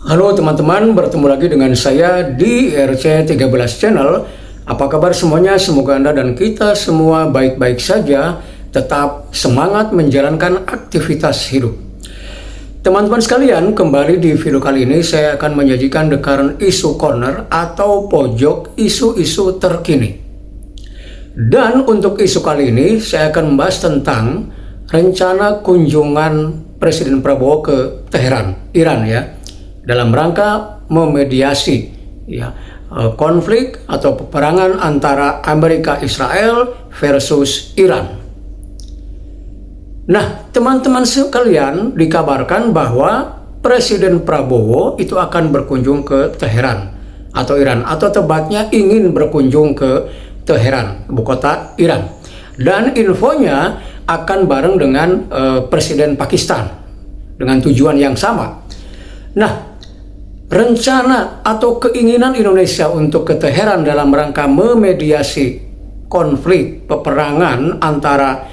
Halo teman-teman, bertemu lagi dengan saya di RC13 Channel. Apa kabar semuanya? Semoga Anda dan kita semua baik-baik saja, tetap semangat menjalankan aktivitas hidup. Teman-teman sekalian, kembali di video kali ini saya akan menyajikan The Current Issue Corner atau pojok isu-isu terkini. Dan untuk isu kali ini saya akan membahas tentang rencana kunjungan Presiden Prabowo ke Teheran, Iran ya, dalam rangka memediasi konflik atau peperangan antara Amerika Israel versus Iran. Nah, teman-teman sekalian, dikabarkan bahwa Presiden Prabowo itu akan berkunjung ke Teheran atau Iran, atau tepatnya ingin berkunjung ke Teheran, ibu kota Iran. Dan infonya akan bareng dengan Presiden Pakistan dengan tujuan yang sama. Nah, rencana atau keinginan Indonesia untuk ke Teheran dalam rangka memediasi konflik peperangan antara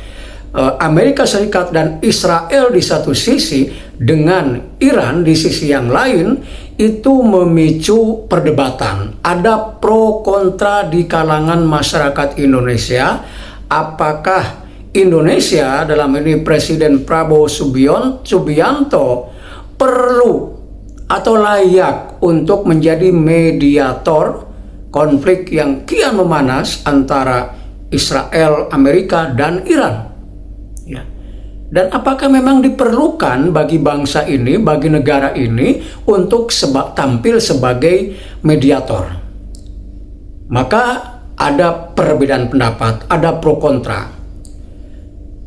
Amerika Serikat dan Israel di satu sisi dengan Iran di sisi yang lain itu memicu perdebatan. Ada pro kontra di kalangan masyarakat Indonesia. Apakah Indonesia, dalam ini Presiden Prabowo Subianto, perlu atau layak untuk menjadi mediator konflik yang kian memanas antara Israel, Amerika, dan Iran. Ya. Dan apakah memang diperlukan bagi bangsa ini, bagi negara ini, untuk tampil sebagai mediator? Maka ada perbedaan pendapat, ada pro kontra.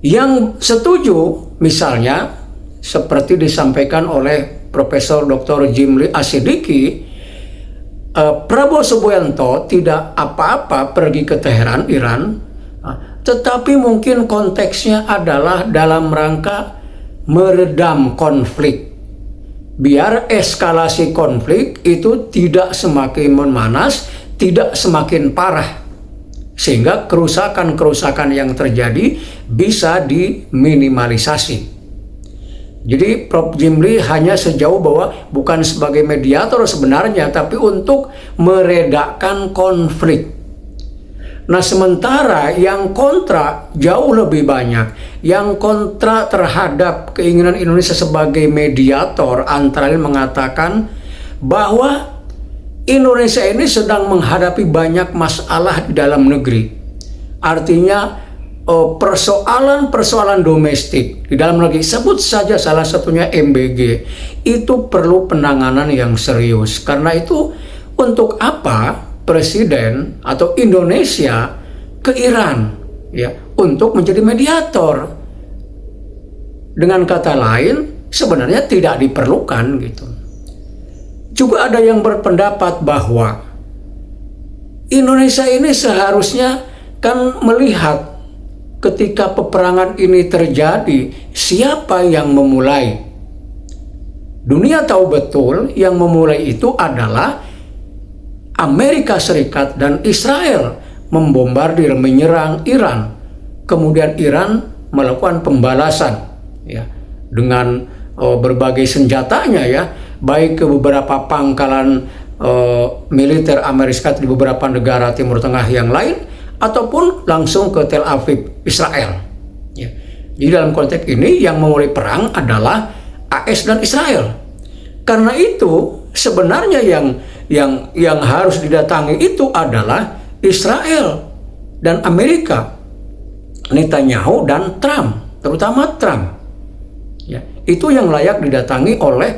Yang setuju, misalnya, seperti disampaikan oleh Profesor Dr. Jimli Asidiki, Prabowo Subianto tidak apa-apa pergi ke Teheran, Iran, tetapi mungkin konteksnya adalah dalam rangka meredam konflik. Biar eskalasi konflik itu tidak semakin memanas, tidak semakin parah, sehingga kerusakan-kerusakan yang terjadi bisa diminimalisasi. Jadi Prof. Jimli hanya sejauh bahwa bukan sebagai mediator sebenarnya, tapi untuk meredakan konflik. Nah, sementara yang kontra jauh lebih banyak. Yang kontra terhadap keinginan Indonesia sebagai mediator antara lain mengatakan bahwa Indonesia ini sedang menghadapi banyak masalah di dalam negeri. Artinya persoalan-persoalan domestik di dalam negeri, sebut saja salah satunya MBG, itu perlu penanganan yang serius. Karena itu, untuk apa Presiden atau Indonesia ke Iran ya untuk menjadi mediator? Dengan kata lain, sebenarnya tidak diperlukan gitu. Juga ada yang berpendapat bahwa Indonesia ini seharusnya kan melihat ketika peperangan ini terjadi, siapa yang memulai? Dunia tahu betul yang memulai itu adalah Amerika Serikat dan Israel membombardir, menyerang Iran. Kemudian Iran melakukan pembalasan ya, dengan berbagai senjatanya ya, baik ke beberapa pangkalan militer Amerika Serikat di beberapa negara Timur Tengah yang lain, ataupun langsung ke Tel Aviv, Israel. Ya. Jadi dalam konteks ini yang memulai perang adalah AS dan Israel. Karena itu sebenarnya yang harus didatangi itu adalah Israel dan Amerika, Netanyahu dan Trump, terutama Trump. Ya. Itu yang layak didatangi oleh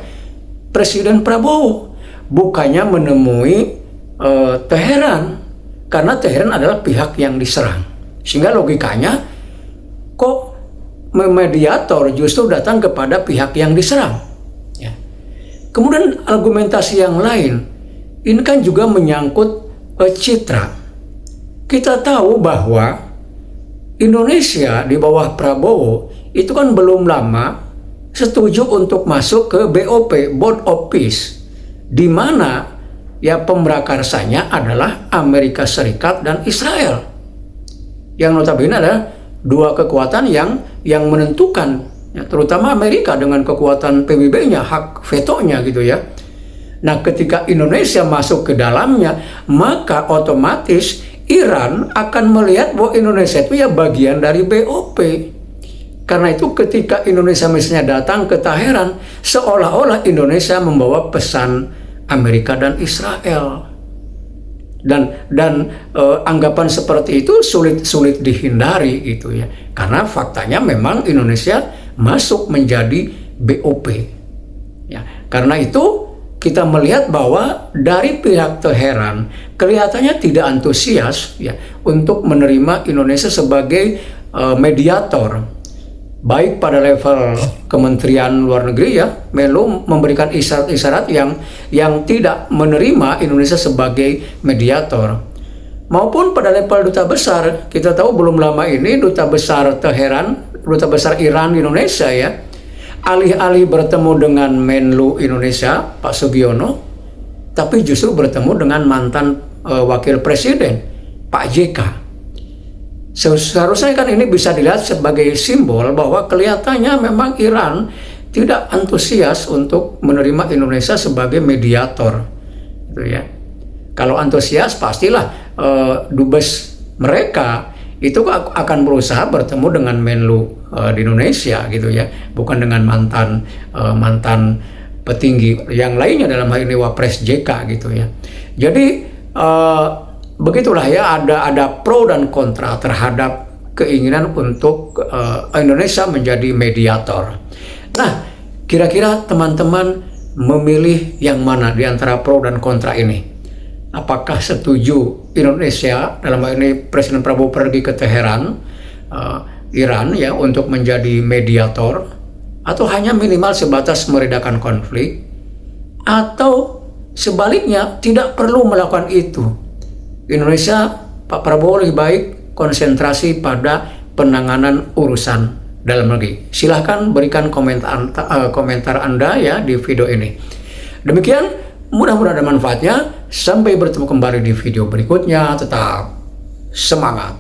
Presiden Prabowo, bukannya menemui Teheran. Karena Teheran adalah pihak yang diserang. Sehingga logikanya, kok mediator justru datang kepada pihak yang diserang? Ya. Kemudian argumentasi yang lain, ini kan juga menyangkut citra. Kita tahu bahwa Indonesia di bawah Prabowo itu kan belum lama setuju untuk masuk ke BOP, Board of Peace, di mana ya pemrakarsanya adalah Amerika Serikat dan Israel, yang notabene adalah dua kekuatan yang menentukan ya, terutama Amerika dengan kekuatan PBB-nya, hak vetonya gitu ya. Nah, ketika Indonesia masuk ke dalamnya, maka otomatis Iran akan melihat bahwa Indonesia itu ya bagian dari BOP. Karena itu ketika Indonesia misalnya datang ke Teheran, seolah-olah Indonesia membawa pesan Amerika dan Israel. Dan anggapan seperti itu sulit dihindari gitu ya. Karena faktanya memang Indonesia masuk menjadi BOP. Ya, karena itu kita melihat bahwa dari pihak Teheran kelihatannya tidak antusias ya untuk menerima Indonesia sebagai mediator, baik pada level Kementerian Luar Negeri ya, Menlu memberikan isyarat-isyarat yang tidak menerima Indonesia sebagai mediator, maupun pada level duta besar. Kita tahu belum lama ini duta besar Teheran, duta besar Iran di Indonesia ya, alih-alih bertemu dengan Menlu Indonesia, Pak Sugiono, tapi justru bertemu dengan mantan wakil presiden, Pak JK. Seharusnya kan ini bisa dilihat sebagai simbol bahwa kelihatannya memang Iran tidak antusias untuk menerima Indonesia sebagai mediator. Gitu ya. Kalau antusias pastilah dubes mereka itu akan berusaha bertemu dengan Menlu di Indonesia gitu ya, bukan dengan mantan petinggi yang lainnya, dalam hal ini Wapres JK gitu ya. Jadi begitulah ya, ada pro dan kontra terhadap keinginan untuk Indonesia menjadi mediator. Nah, kira-kira teman-teman memilih yang mana di antara pro dan kontra ini? Apakah setuju Indonesia, dalam hal ini Presiden Prabowo pergi ke Teheran, Iran ya, untuk menjadi mediator, atau hanya minimal sebatas meredakan konflik, atau sebaliknya tidak perlu melakukan itu? Indonesia, Pak Prabowo lebih baik konsentrasi pada penanganan urusan dalam negeri. Silahkan berikan komentar Anda ya di video ini. Demikian, mudah-mudahan ada manfaatnya. Sampai bertemu kembali di video berikutnya. Tetap semangat.